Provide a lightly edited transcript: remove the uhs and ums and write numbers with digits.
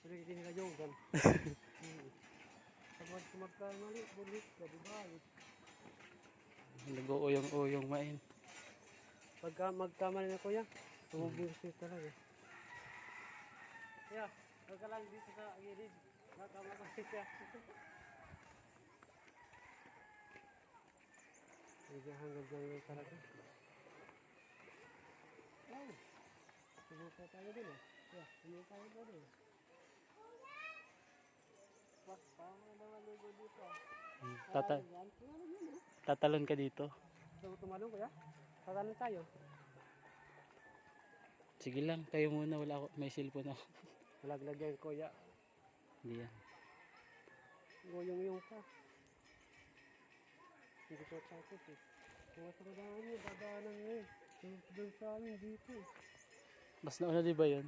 Pero hindi nila yogan. Kapag magkamali, bulit, balik. Nag-uuyong-uyong main. Pagka magkamali na kuya, tumubusin talaga. Kuya, huwag ka lang dito sa gilid. Nakakamali siya. Medyo hanggang dyan lang talaga. Oh, sumuka tayo din eh. Kuya, sumuka tayo din. Wah, paano naman ligo dito? Tatalon ka dito. Gusto mo tumalong kuya? Tatalon tayo. Sige lang, kayo muna. Wala ako, may cellphone ako. Malaglag yan kuya. Hindi yan. Goyong-yung ka. Hindi ko takot eh. Kung sa kadaan nyo, dadaanan nyo eh. Doon sa amin dito eh. Mas nauna di ba yun?